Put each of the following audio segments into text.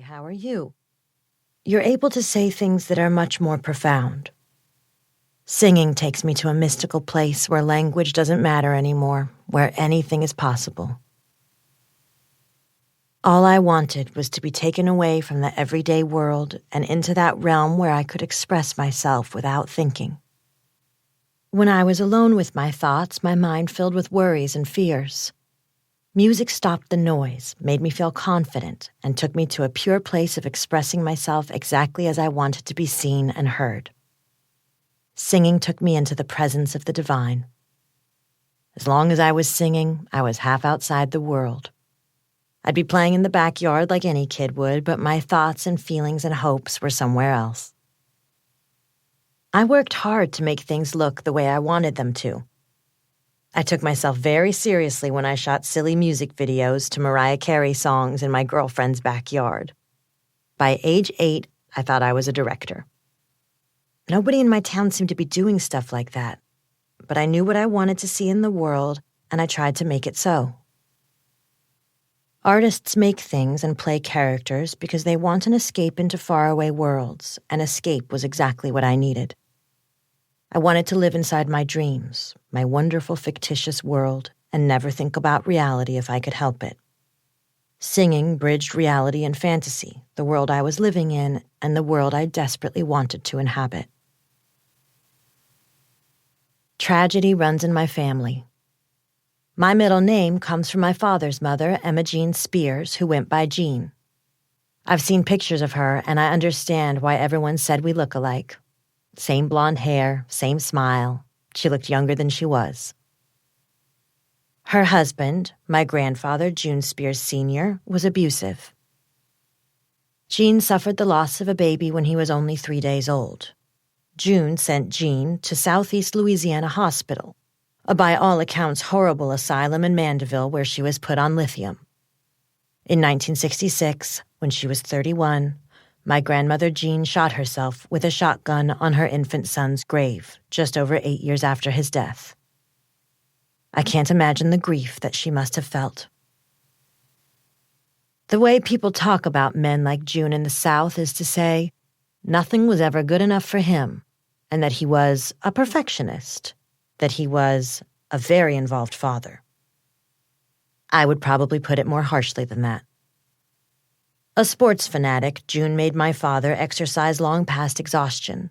how are you? You're able to say things that are much more profound. Singing takes me to a mystical place where language doesn't matter anymore, where anything is possible. All I wanted was to be taken away from the everyday world and into that realm where I could express myself without thinking. When I was alone with my thoughts, my mind filled with worries and fears. Music stopped the noise, made me feel confident, and took me to a pure place of expressing myself exactly as I wanted to be seen and heard. Singing took me into the presence of the divine. As long as I was singing, I was half outside the world. I'd be playing in the backyard like any kid would, but my thoughts and feelings and hopes were somewhere else. I worked hard to make things look the way I wanted them to. I took myself very seriously when I shot silly music videos to Mariah Carey songs in my girlfriend's backyard. By age 8, I thought I was a director. Nobody in my town seemed to be doing stuff like that, but I knew what I wanted to see in the world, and I tried to make it so. Artists make things and play characters because they want an escape into faraway worlds, and escape was exactly what I needed. I wanted to live inside my dreams, my wonderful fictitious world, and never think about reality if I could help it. Singing bridged reality and fantasy, the world I was living in, and the world I desperately wanted to inhabit. Tragedy runs in my family. My middle name comes from my father's mother, Emma Jean Spears, who went by Jean. I've seen pictures of her, and I understand why everyone said we look alike. Same blonde hair, same smile. She looked younger than she was. Her husband, my grandfather, June Spears Sr., was abusive. Jean suffered the loss of a baby when he was only 3 days old. June sent Jean to Southeast Louisiana Hospital, a by all accounts horrible asylum in Mandeville where she was put on lithium. In 1966, when she was 31, my grandmother Jean shot herself with a shotgun on her infant son's grave, just over 8 years after his death. I can't imagine the grief that she must have felt. The way people talk about men like June in the South is to say nothing was ever good enough for him, and that he was a perfectionist, that he was a very involved father. I would probably put it more harshly than that. A sports fanatic, June made my father exercise long past exhaustion.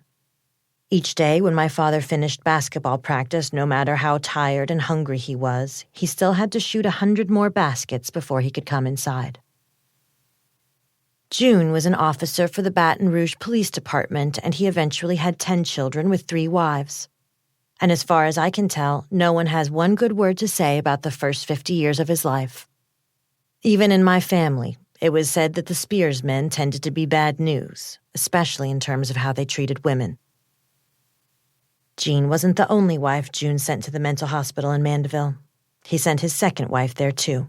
Each day when my father finished basketball practice, no matter how tired and hungry he was, he still had to shoot 100 more baskets before he could come inside. June was an officer for the Baton Rouge Police Department, and he eventually had 10 children with 3 wives. And as far as I can tell, no one has one good word to say about the first 50 years of his life. Even in my family, it was said that the Spears men tended to be bad news, especially in terms of how they treated women. Jean wasn't the only wife June sent to the mental hospital in Mandeville. He sent his second wife there, too.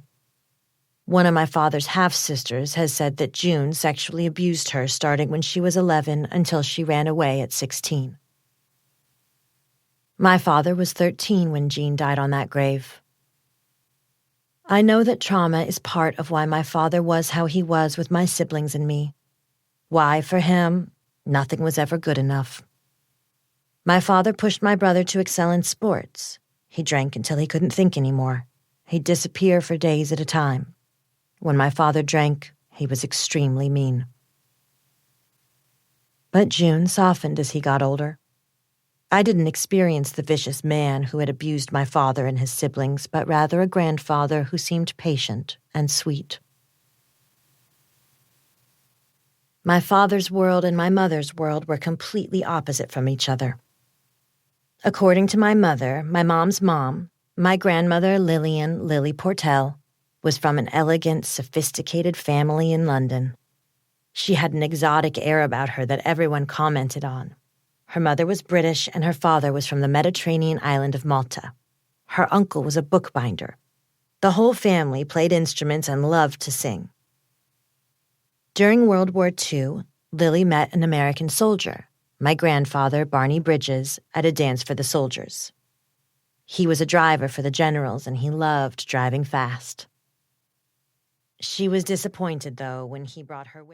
One of my father's half-sisters has said that June sexually abused her starting when she was 11 until she ran away at 16. My father was 13 when Jean died on that grave. I know that trauma is part of why my father was how he was with my siblings and me. Why, for him, nothing was ever good enough. My father pushed my brother to excel in sports. He drank until he couldn't think anymore. He'd disappear for days at a time. When my father drank, he was extremely mean. But June softened as he got older. I didn't experience the vicious man who had abused my father and his siblings, but rather a grandfather who seemed patient and sweet. My father's world and my mother's world were completely opposite from each other. According to my mother, my mom's mom, my grandmother Lillian Lily Portell, was from an elegant, sophisticated family in London. She had an exotic air about her that everyone commented on. Her mother was British and her father was from the Mediterranean island of Malta. Her uncle was a bookbinder. The whole family played instruments and loved to sing. During World War II, Lily met an American soldier, my grandfather, Barney Bridges, at a dance for the soldiers. He was a driver for the generals and he loved driving fast. She was disappointed, though, when he brought her with